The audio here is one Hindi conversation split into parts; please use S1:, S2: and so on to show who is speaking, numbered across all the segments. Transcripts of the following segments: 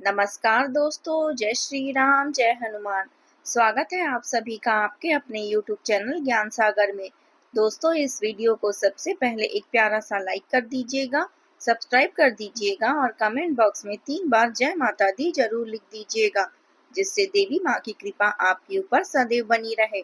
S1: नमस्कार दोस्तों, जय श्री राम, जय हनुमान। स्वागत है आप सभी का आपके अपने YouTube चैनल ज्ञान सागर में। दोस्तों, इस वीडियो को सबसे पहले एक प्यारा सा लाइक कर दीजिएगा, सब्सक्राइब कर दीजिएगा और कमेंट बॉक्स में 3 बार जय माता दी जरूर लिख दीजिएगा, जिससे देवी माँ की कृपा आपके ऊपर सदैव बनी रहे।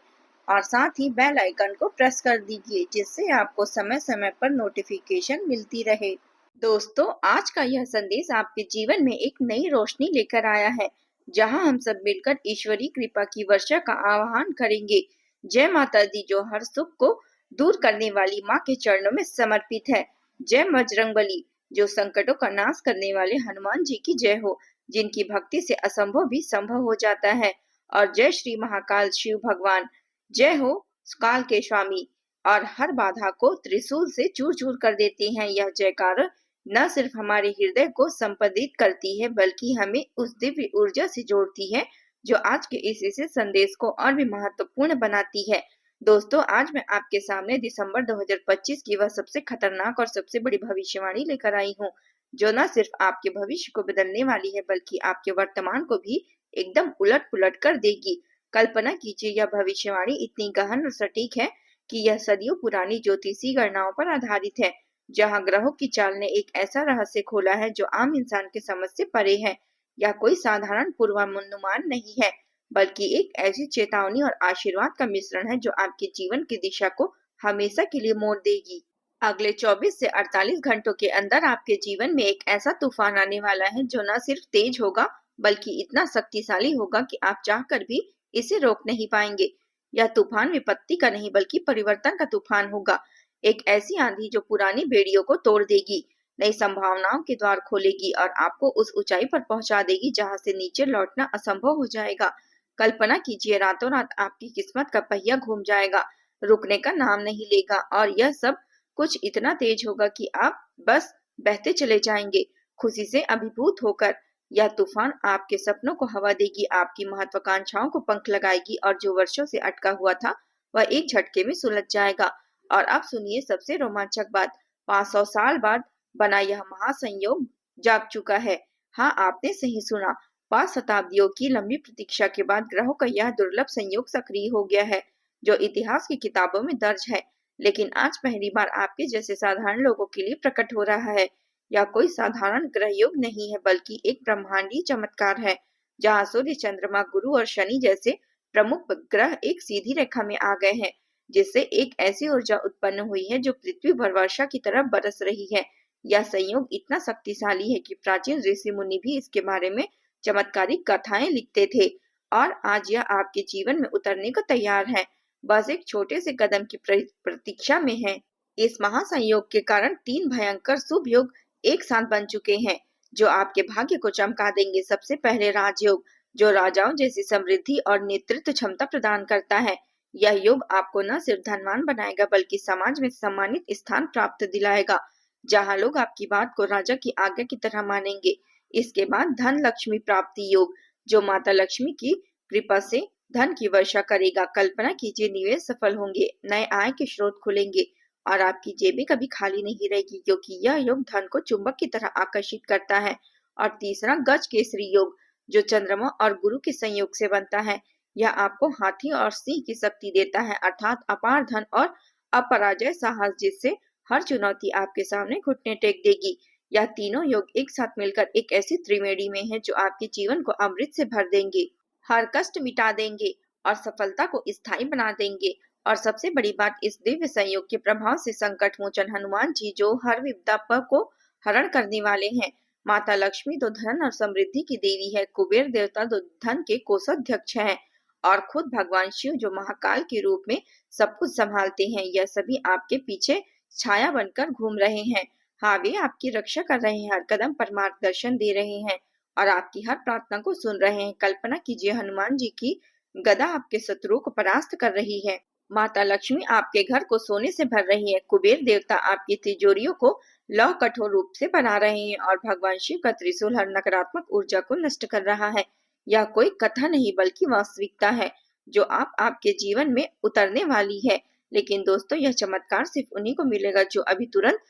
S1: और साथ ही बेल आइकन को प्रेस कर दीजिए, जिससे आपको समय समय पर नोटिफिकेशन मिलती रहे। दोस्तों, आज का यह संदेश आपके जीवन में एक नई रोशनी लेकर आया है, जहां हम सब मिलकर ईश्वरीय कृपा की वर्षा का आह्वान करेंगे। जय माता दी, जो हर सुख को दूर करने वाली माँ के चरणों में समर्पित है। जय बजरंगबली, जो संकटों का नाश करने वाले हनुमान जी की जय हो, जिनकी भक्ति से असंभव भी संभव हो जाता है। और जय श्री महाकाल शिव भगवान, जय हो काल के स्वामी, और हर बाधा को त्रिशूल से चूर चूर कर देते हैं। यह जयकार न सिर्फ हमारे हृदय को संपदित करती है, बल्कि हमें उस दिव्य ऊर्जा से जोड़ती है, जो आज के इस विशेष संदेश को और भी महत्वपूर्ण बनाती है। दोस्तों, आज मैं आपके सामने दिसंबर 2025 की वह सबसे खतरनाक और सबसे बड़ी भविष्यवाणी लेकर आई हूँ, जो न सिर्फ आपके भविष्य को बदलने वाली है, बल्कि आपके वर्तमान को भी एकदम उलट पुलट कर देगी। कल्पना कीजिए, यह भविष्यवाणी इतनी गहन और सटीक है कि यह सदियों पुरानी ज्योतिषीय गणनाओं पर आधारित है, जहां ग्रहों की चाल ने एक ऐसा रहस्य खोला है जो आम इंसान के समझ से परे है। यह कोई साधारण पूर्वानुमान नहीं है, बल्कि एक ऐसी चेतावनी और आशीर्वाद का मिश्रण है, जो आपके जीवन की दिशा को हमेशा के लिए मोड़ देगी। अगले 24 से 48 घंटों के अंदर आपके जीवन में एक ऐसा तूफान आने वाला है, जो न सिर्फ तेज होगा, बल्कि इतना शक्तिशाली होगा कि आप चाहकर भी इसे रोक नहीं पाएंगे। यह तूफान विपत्ति का नहीं, बल्कि परिवर्तन का तूफान होगा। एक ऐसी आंधी जो पुरानी बेड़ियों को तोड़ देगी, नई संभावनाओं के द्वार खोलेगी और आपको उस ऊंचाई पर पहुंचा देगी जहां से नीचे लौटना असंभव हो जाएगा। कल्पना कीजिए, रातों रात आपकी किस्मत का पहिया घूम जाएगा, रुकने का नाम नहीं लेगा, और यह सब कुछ इतना तेज होगा कि आप बस बहते चले जाएंगे, खुशी से अभिभूत होकर। यह तूफान आपके सपनों को हवा देगी, आपकी महत्वाकांक्षाओं को पंख लगाएगी, और जो वर्षों से अटका हुआ था वह एक झटके में सुलझ जाएगा। और अब सुनिए सबसे रोमांचक बात, 500 साल बाद बना यह महासंयोग जाग चुका है। हाँ, आपने सही सुना, 5 शताब्दियों की लंबी प्रतीक्षा के बाद ग्रहों का यह दुर्लभ संयोग सक्रिय हो गया है, जो इतिहास की किताबों में दर्ज है, लेकिन आज पहली बार आपके जैसे साधारण लोगों के लिए प्रकट हो रहा है। यह कोई साधारण ग्रह योग नहीं है, बल्कि एक ब्रह्मांडीय चमत्कार है, जहाँ सूर्य, चंद्रमा, गुरु और शनि जैसे प्रमुख ग्रह एक सीधी रेखा में आ गए हैं, जिससे एक ऐसी ऊर्जा उत्पन्न हुई है जो पृथ्वी पर वर्षा की तरफ बरस रही है। यह संयोग इतना शक्तिशाली है कि प्राचीन ऋषि मुनि भी इसके बारे में चमत्कारिक कथाएं लिखते थे, और आज यह आपके जीवन में उतरने को तैयार है, बस एक छोटे से कदम की प्रतीक्षा में है। इस महासंयोग के कारण 3 भयंकर शुभ योग एक साथ बन चुके हैं, जो आपके भाग्य को चमका देंगे। सबसे पहले राजयोग, जो राजाओं जैसी समृद्धि और नेतृत्व क्षमता प्रदान करता है। यह योग आपको न सिर्फ धनवान बनाएगा, बल्कि समाज में सम्मानित स्थान प्राप्त दिलाएगा, जहां लोग आपकी बात को राजा की आज्ञा की तरह मानेंगे। इसके बाद धन लक्ष्मी प्राप्ति योग, जो माता लक्ष्मी की कृपा से धन की वर्षा करेगा। कल्पना कीजिए, निवेश सफल होंगे, नए आय के स्रोत खुलेंगे, और आपकी जेबें कभी खाली नहीं रहेगी, क्योंकि यह योग धन को चुंबक की तरह आकर्षित करता है। और तीसरा गज केसरी योग, जो चंद्रमा और गुरु के संयोग से बनता है। यह आपको हाथी और सिंह की शक्ति देता है, अर्थात अपार धन और अपराजय साहस, जिससे हर चुनौती आपके सामने घुटने टेक देगी। यह तीनों योग एक साथ मिलकर एक ऐसी त्रिवेणी में है, जो आपके जीवन को अमृत से भर देंगे, हर कष्ट मिटा देंगे और सफलता को स्थायी बना देंगे। और सबसे बड़ी बात, इस दिव्य संयोग के प्रभाव से संकट मोचन हनुमान जी, जो हर विपदा को हरण करने वाले हैं। माता लक्ष्मी तो धन और समृद्धि की देवी है, कुबेर देवता तो धन के कोषाध्यक्ष हैं, और खुद भगवान शिव, जो महाकाल के रूप में सब कुछ संभालते हैं, यह सभी आपके पीछे छाया बनकर घूम रहे हैं। हाँ, वे आपकी रक्षा कर रहे हैं, हर कदम पर मार्गदर्शन दे रहे हैं, और आपकी हर प्रार्थना को सुन रहे हैं। कल्पना कीजिए, हनुमान जी की गदा आपके शत्रुओं को परास्त कर रही है, माता लक्ष्मी आपके घर को सोने से भर रही है, कुबेर देवता आपकी तिजोरियों को लौह कठोर रूप से बना रहे हैं, और भगवान शिव का त्रिशूल हर नकारात्मक ऊर्जा को नष्ट कर रहा है। यह कोई कथा नहीं, बल्कि वास्तविकता है, जो आपके जीवन में उतरने वाली है। लेकिन दोस्तों, यह चमत्कार सिर्फ उन्हीं को मिलेगा जो अभी तुरंत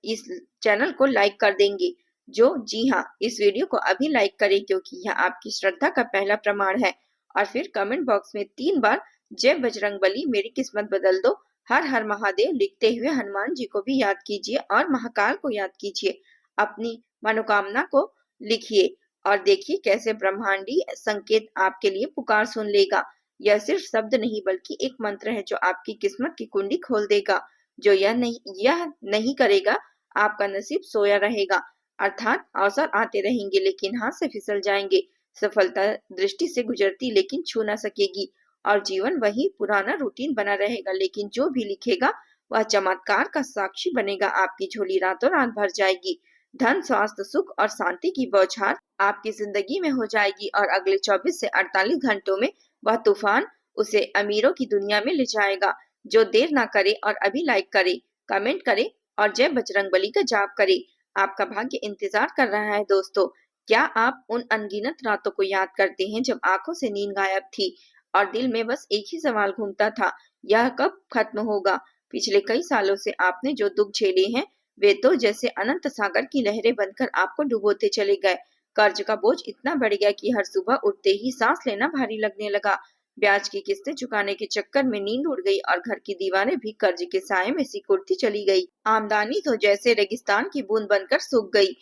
S1: इस चैनल को लाइक कर देंगे। जी हाँ, इस वीडियो को अभी लाइक करें क्योंकि यह आपकी श्रद्धा का पहला प्रमाण है। और फिर कमेंट बॉक्स में 3 बार जय बजरंगबली मेरी किस्मत बदल दो, हर हर महादेव लिखते हुए हनुमान जी को भी याद कीजिए और महाकाल को याद कीजिए। अपनी मनोकामना को लिखिए और देखिए कैसे ब्रह्मांडी संकेत आपके लिए पुकार सुन लेगा। यह सिर्फ शब्द नहीं बल्कि एक मंत्र है जो आपकी किस्मत की कुंडी खोल देगा। जो यह नहीं करेगा, आपका नसीब सोया रहेगा। अर्थात अवसर आते रहेंगे लेकिन हाथ से फिसल जाएंगे। सफलता दृष्टि से गुजरती लेकिन छू ना सकेगी और जीवन वही पुराना रूटीन बना रहेगा। लेकिन जो भी लिखेगा वह चमत्कार का साक्षी बनेगा। आपकी झोली रातों रात भर जाएगी। धन, स्वास्थ्य, सुख और शांति की बौछार आपकी जिंदगी में हो जाएगी और अगले 24 से 48 घंटों में वह तूफान उसे अमीरों की दुनिया में ले जाएगा। जो देर ना करे और अभी लाइक करे, कमेंट करे और जय बजरंगबली का जाप करे। आपका भाग्य इंतजार कर रहा है दोस्तों। क्या आप उन अनगिनत रातों को याद करते हैं जब आंखों से नींद गायब थी और दिल में बस एक ही सवाल घूमता था, यह कब खत्म होगा? पिछले कई सालों से आपने जो दुख झेले हैं वे तो जैसे अनंत सागर की लहरें बनकर आपको डुबोते चले गए। कर्ज का बोझ इतना बढ़ गया कि हर सुबह उठते ही सांस लेना भारी लगने लगा। ब्याज की किस्तें चुकाने के चक्कर में नींद उड़ गई और घर की दीवारें भी कर्ज के साए में सिकुड़ती चली गई। आमदनी तो जैसे रेगिस्तान की बूंद बनकर सूख गई।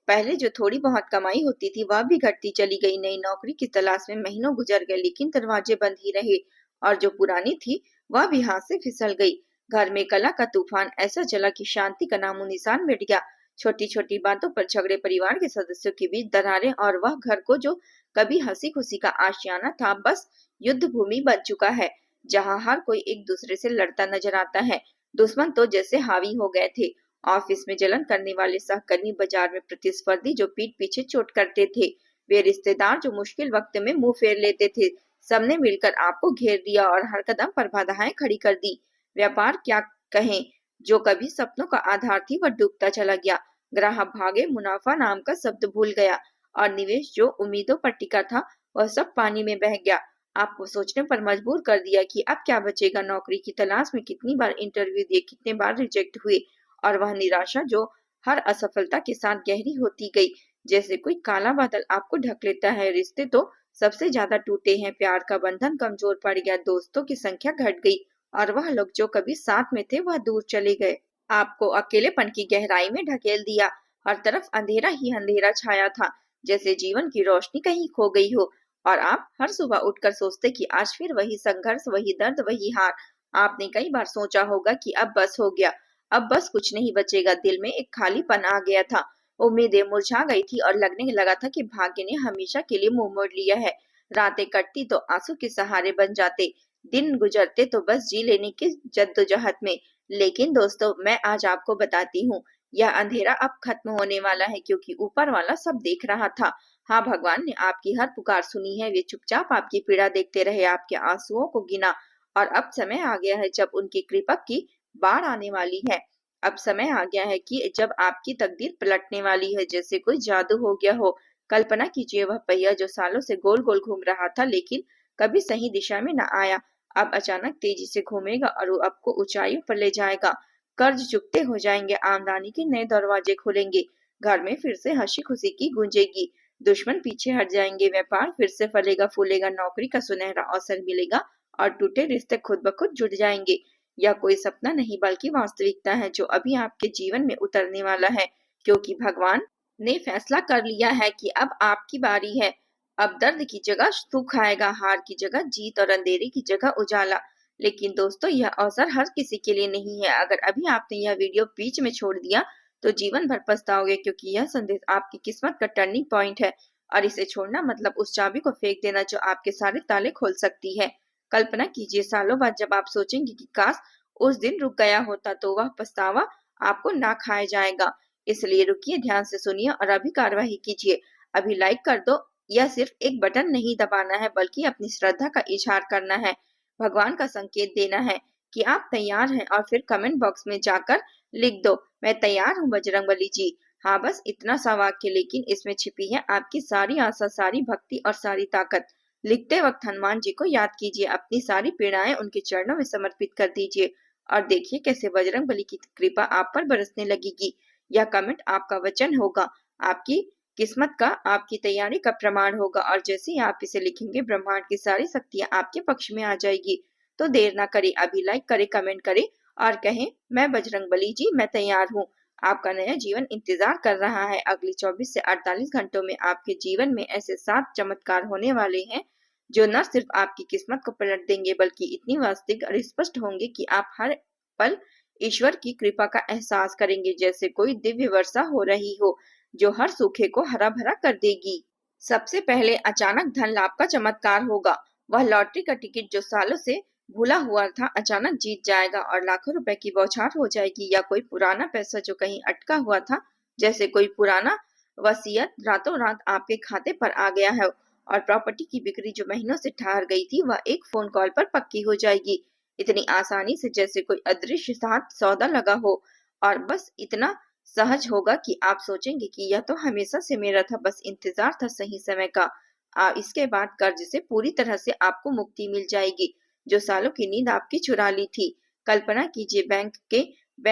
S1: पहले जो थोड़ी बहुत कमाई होती थी वह भी घटती चली गई। नई नौकरी की तलाश में महीनों गुजर गए लेकिन दरवाजे बंद ही रहे और जो पुरानी थी वह भी हाथ से फिसल गई। घर में कला का तूफान ऐसा चला कि शांति का नामो निशान मिट गया। छोटी छोटी बातों पर झगड़े, परिवार के सदस्यों के बीच दरारें और वह घर को जो कभी हंसी खुशी का आशियाना था बस युद्ध भूमि बन चुका है, जहां हर कोई एक दूसरे से लड़ता नजर आता है। दुश्मन तो जैसे हावी हो गए थे। ऑफिस में जलन करने वाले सहकर्मी, बाजार में प्रतिस्पर्धी जो पीठ पीछे चोट करते थे, वे रिश्तेदार जो मुश्किल वक्त में मुंह फेर लेते थे, सबने मिलकर आपको घेर दिया और हर कदम पर बाधाएं खड़ी कर दी। व्यापार क्या कहें, जो कभी सपनों का आधार थी वह डूबता चला गया। ग्राहक भागे, मुनाफा नाम का शब्द भूल गया और निवेश जो उम्मीदों पर टिका था वह सब पानी में बह गया। आपको सोचने पर मजबूर कर दिया कि अब क्या बचेगा। नौकरी की तलाश में कितनी बार इंटरव्यू दिए, कितने बार रिजेक्ट हुए और वह निराशा जो हर असफलता के साथ गहरी होती गई, जैसे कोई काला बादल आपको ढक लेता है। रिश्ते तो सबसे ज्यादा टूटे हैं, प्यार का बंधन कमजोर पड़ गया, दोस्तों की संख्या घट गई और वह लोग जो कभी साथ में थे वह दूर चले गए। आपको अकेलेपन की गहराई में ढकेल दिया। हर तरफ अंधेरा ही अंधेरा छाया था, जैसे जीवन की रोशनी कहीं खो गई हो और आप हर सुबह उठकर सोचते कि आज फिर वही संघर्ष, वही दर्द, वही हार। आपने कई बार सोचा होगा कि अब बस हो गया, अब बस कुछ नहीं बचेगा। दिल में एक खालीपन आ गया था, उम्मीदें मुरझा गई थी और लगने लगा था कि भाग्य ने हमेशा के लिए मुंह मोड़ लिया है। रातें कटती तो आंसू के सहारे बन जाते, दिन गुजरते तो बस जी लेने की जद्दोजहद में। लेकिन दोस्तों, मैं आज आपको बताती हूँ, यह अंधेरा अब खत्म होने वाला है क्योंकि ऊपर वाला सब देख रहा था। हाँ, भगवान ने आपकी हर पुकार सुनी है। वे चुपचाप आपकी पीड़ा देखते रहे, आपके आंसुओं को गिना और अब समय आ गया है जब उनकी कृपा की बाढ़ आने वाली है। अब समय आ गया है कि जब आपकी तकदीर पलटने वाली है, जैसे कोई जादू हो गया हो। कल्पना कीजिए वह पहिया जो सालों से गोल गोल घूम रहा था लेकिन कभी सही दिशा में न आया, अब अचानक तेजी से घूमेगा और वो आपको ऊंचाइयों पर ले जाएगा। कर्ज चुकते हो जाएंगे, आमदनी के नए दरवाजे खुलेंगे, घर में फिर से हंसी खुशी की गूंजेगी, दुश्मन पीछे हट जाएंगे, व्यापार फिर से फलेगा फूलेगा, नौकरी का सुनहरा अवसर मिलेगा और टूटे रिश्ते खुद ब खुद जुड़ जाएंगे। यह कोई सपना नहीं बल्कि वास्तविकता है जो अभी आपके जीवन में उतरने वाला है, क्योंकि भगवान ने फैसला कर लिया है कि अब आपकी बारी है। अब दर्द की जगह सुख आएगा, हार की जगह जीत और अंधेरे की जगह उजाला। लेकिन दोस्तों, यह अवसर हर किसी के लिए नहीं है। अगर अभी आपने यह वीडियो बीच में छोड़ दिया तो जीवन भर पछताओगे, क्योंकि यह संदेश आपकी किस्मत का टर्निंग पॉइंट है और इसे छोड़ना मतलब उस चाबी को फेंक देना जो आपके सारे ताले खोल सकती है। कल्पना कीजिए, सालों बाद जब आप सोचेंगे कि काश उस दिन रुक गया होता, तो वह पछतावा आपको ना खाया जाएगा। इसलिए रुकिए, ध्यान से सुनिए और अभी कार्रवाई कीजिए। अभी लाइक कर दो। यह सिर्फ एक बटन नहीं दबाना है बल्कि अपनी श्रद्धा का इजहार करना है, भगवान का संकेत देना है कि आप तैयार हैं और फिर कमेंट बॉक्स में जाकर लिख दो, मैं तैयार हूँ बजरंगबली जी। हाँ, बस इतना सा वाक्य, लेकिन इसमें छिपी है आपकी सारी आशा, सारी भक्ति और सारी ताकत। लिखते वक्त हनुमान जी को याद कीजिए, अपनी सारी पीड़ाएं उनके चरणों में समर्पित कर दीजिए और देखिए कैसे बजरंगबली की कृपा आप पर बरसने लगेगी। यह कमेंट आपका वचन होगा, आपकी किस्मत का, आपकी तैयारी का प्रमाण होगा और जैसे ही आप इसे लिखेंगे ब्रह्मांड की सारी शक्तियां आपके पक्ष में आ जाएगी। तो देर ना करें, अभी लाइक करें, कमेंट करें और कहें मैं बजरंगबली जी, मैं तैयार हूँ। आपका नया जीवन इंतजार कर रहा है। अगले 24 से 48 घंटों में आपके जीवन में ऐसे 7 चमत्कार होने वाले हैं जो न सिर्फ आपकी किस्मत को पलट देंगे बल्कि इतनी वास्तविक और स्पष्ट होंगे कि आप हर पल ईश्वर की कृपा का एहसास करेंगे, जैसे कोई दिव्य वर्षा हो रही हो जो हर सूखे को हरा भरा कर देगी। सबसे पहले अचानक धन लाभ का चमत्कार होगा। वह लॉटरी का टिकट जो सालों से भूला हुआ था अचानक जीत जाएगा और लाखों रुपए की बौछार हो जाएगी, या कोई पुराना पैसा जो कहीं अटका हुआ था, जैसे कोई पुराना वसीयत, रातों रात आपके खाते पर आ गया है और प्रॉपर्टी की बिक्री जो महीनों से ठहर गई थी वह एक फोन कॉल पर पक्की हो जाएगी। इतनी आसानी से जैसे कोई अदृश्य साथ सौदा लगा हो, और बस इतना सहज होगा कि आप सोचेंगे कि यह तो हमेशा से मेरा था, बस इंतजार था सही समय का। इसके बाद कर्ज से पूरी तरह से आपको मुक्ति मिल जाएगी जो सालों की नींद आपकी चुरा ली थी। कल्पना कीजिए बैंक के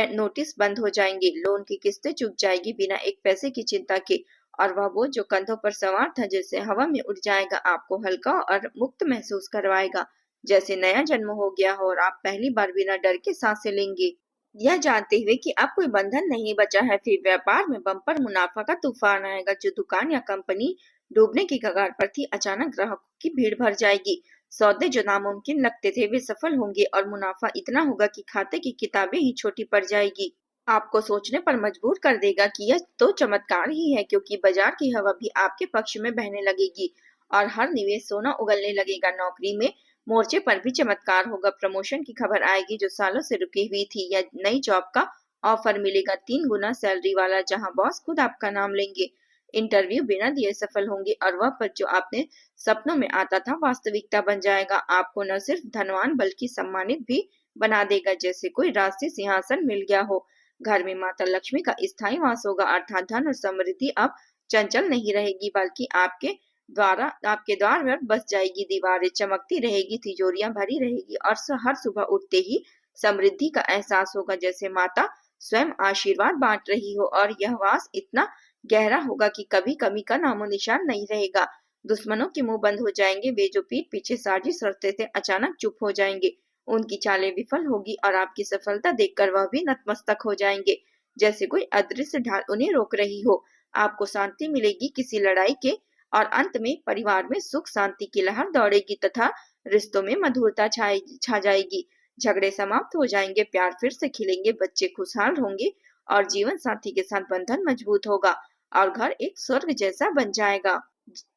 S1: नोटिस बंद हो जाएंगे, लोन की किस्तें चुक जाएगी बिना एक पैसे की चिंता के, और वह बोझ जो कंधों पर सवार था जैसे हवा में उड़ जाएगा, आपको हल्का और मुक्त महसूस करवाएगा, जैसे नया जन्म हो गया हो और आप पहली बार बिना डर के सांसें लेंगे। यह जानते हुए कि अब कोई बंधन नहीं बचा है, फिर व्यापार में बम्पर मुनाफा का तूफान आएगा। जो दुकान या कंपनी डूबने की कगार पर थी अचानक ग्राहकों की भीड़ भर जाएगी। सौदे जो नामुमकिन लगते थे वे सफल होंगे और मुनाफा इतना होगा कि खाते की किताबें ही छोटी पड़ जाएगी। आपको सोचने पर मजबूर कर देगा कि यह तो चमत्कार ही है, क्योंकि बाजार की हवा भी आपके पक्ष में बहने लगेगी और हर निवेश सोना उगलने लगेगा। नौकरी में मोर्चे पर भी चमत्कार होगा। प्रमोशन की खबर आएगी जो सालों से रुकी हुई थी, या नई जॉब का ऑफर मिलेगा 3 गुना सैलरी वाला, जहां बॉस खुद आपका नाम लेंगे। इंटरव्यू बिना दिए सफल होंगे और वह पद जो आपने सपनों में आता था वास्तविकता बन जाएगा। आपको न सिर्फ धनवान बल्कि सम्मानित भी बना देगा, जैसे कोई राष्ट्रीय सिंहासन मिल गया हो। घर में माता लक्ष्मी का स्थायी वास होगा, अर्थात धन और समृद्धि अब चंचल नहीं रहेगी बल्कि आपके द्वार पर बस जाएगी। दीवारें चमकती रहेगी, तिजोरियां भरी रहेगी और हर सुबह उठते ही समृद्धि का एहसास होगा, जैसे माता स्वयं आशीर्वाद बांट रही हो, और यह वास इतना गहरा होगा कि कभी कमी का नामो निशान नहीं रहेगा। दुश्मनों के मुंह बंद हो जाएंगे, वे जो पीठ पीछे साजिश रचते थे अचानक चुप हो जाएंगे। उनकी चालें विफल होगी और आपकी सफलता देखकर वह भी नतमस्तक हो जाएंगे, जैसे कोई अदृश्य ढाल उन्हें रोक रही हो। आपको शांति मिलेगी किसी लड़ाई के, और अंत में परिवार में सुख शांति की लहर दौड़ेगी तथा रिश्तों में मधुरता छा जाएगी। झगड़े समाप्त हो जाएंगे, प्यार फिर से खिलेंगे, बच्चे खुशहाल होंगे और जीवन साथी के साथ बंधन मजबूत होगा और घर एक स्वर्ग जैसा बन जाएगा,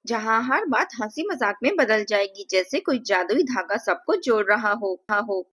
S1: जहाँ हर बात हंसी मजाक में बदल जाएगी, जैसे कोई जादुई धागा सबको जोड़ रहा हो।